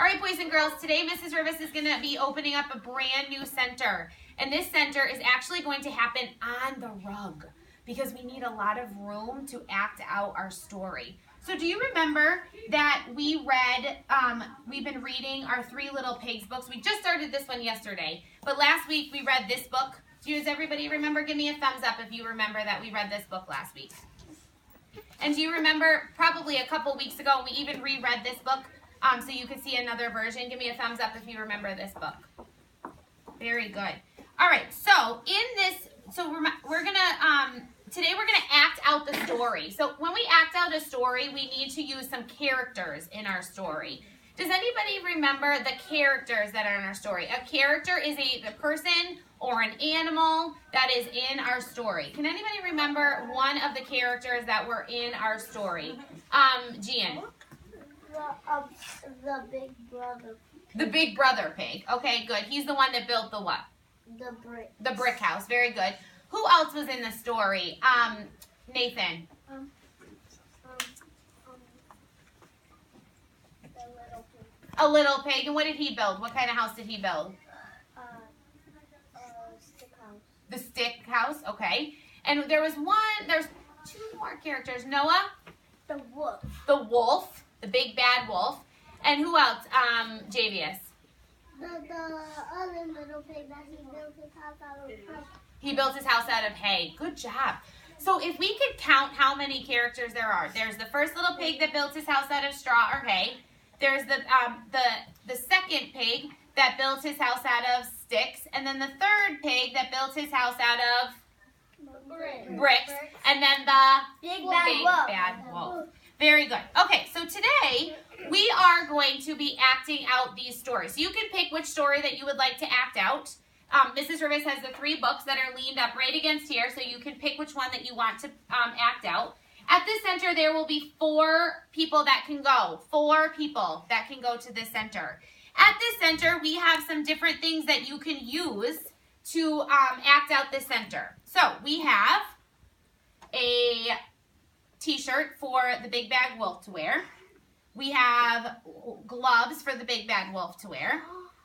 All right, boys and girls, today Mrs. Rivas is going to be opening up a brand new center. And this center is actually going to happen on the rug because we need a lot of room to act out our story. So do you remember that we read, we've been reading our Three Little Pigs books. We just started this one yesterday, but last week we read this book. Does everybody remember? Give me a thumbs up if you remember that we read this book last week. And do you remember probably a couple weeks ago we even reread this book so you could see another version? Give me a thumbs up if you remember this book. Very good. All right, so in this, we're gonna, today we're gonna act out the story. So when we act out a story, we need to use some characters in our story. Does anybody remember the characters that are in our story? A character is a person or an animal that is in our story. Can anybody remember one of the characters that were in our story? Gian. The big brother. The big brother pig. Okay, good. He's the one that built the what? The brick. The brick house. Very good. Who else was in the story? Nathan. The little pig. A little pig. And what did he build? What kind of house did he build? Stick house. The stick house. Okay. And there's two more characters. Noah. The wolf. The wolf. The big bad wolf. And who else? Javius. The other little pig that he built his house out of hay. He built his house out of hay. Good job. So if we could count how many characters there are. There's the first little pig that built his house out of straw or hay. There's the second pig that built his house out of sticks. And then the third pig that built his house out of bricks. And then the big bad wolf. Very good. Okay, so today we are going to be acting out these stories. You can pick which story that you would like to act out. Mrs. Rivas has the 3 books that are leaned up right against here, so you can pick which one that you want to act out. At the center, there will be 4 people that can go. 4 people that can go to the center. At the center, we have some different things that you can use to act out the center. So we have a t-shirt for the big bad wolf to wear. We have gloves for the big bad wolf to wear.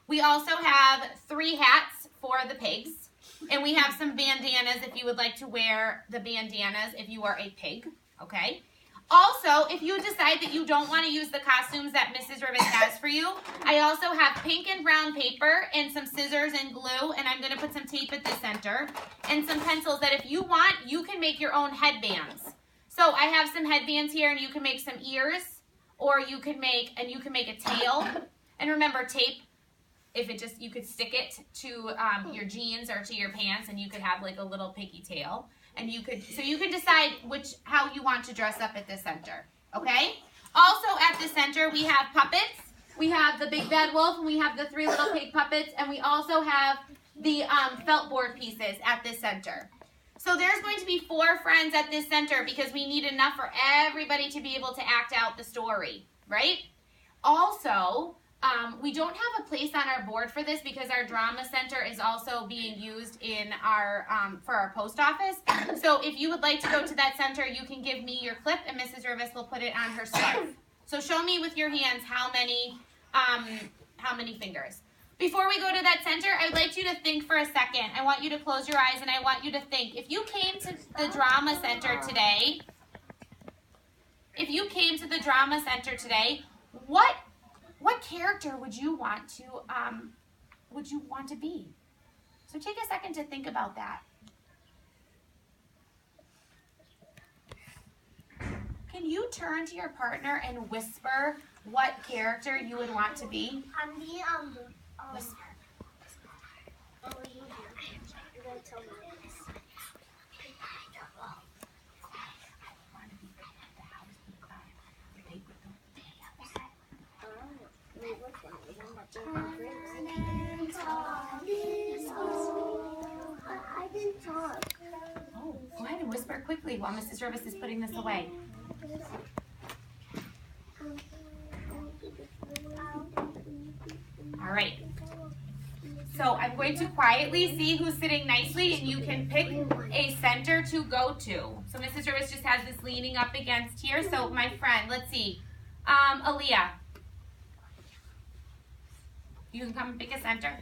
We also have 3 hats for the pigs. And we have some bandanas if you would like to wear the bandanas if you are a pig. Okay. Also, if you decide that you don't want to use the costumes that Mrs. Rivas has for you, I also have pink and brown paper and some scissors and glue, and I'm going to put some tape at the center, and some pencils that if you want, you can make your own headbands. So I have some headbands here, and you can make some ears, or you can make a tail. And remember, tape, you could stick it to your jeans or to your pants, and you could have like a little piggy tail. And you could decide how you want to dress up at the center. Okay? Also at the center, we have puppets. We have the big bad wolf, and we have the 3 little pig puppets, and we also have the felt board pieces at the center. So there's going to be 4 friends at this center because we need enough for everybody to be able to act out the story, right? Also, we don't have a place on our board for this because our drama center is also being used in for our post office. So if you would like to go to that center, you can give me your clip and Mrs. Rivas will put it on her scarf. So show me with your hands how many fingers. Before we go to that center, I'd like you to think for a second. I want you to close your eyes and I want you to think. If you came to the drama center today, what character would you want to be? So take a second to think about that. Can you turn to your partner and whisper what character you would want to be? I'm the Whisper. I didn't talk. Oh, go ahead and whisper quickly while Mrs. Rivas is putting this away. All right. So I'm going to quietly see who's sitting nicely, and you can pick a center to go to. So Mrs. Rivas just has this leaning up against here. So my friend, let's see. Aaliyah. You can come and pick a center.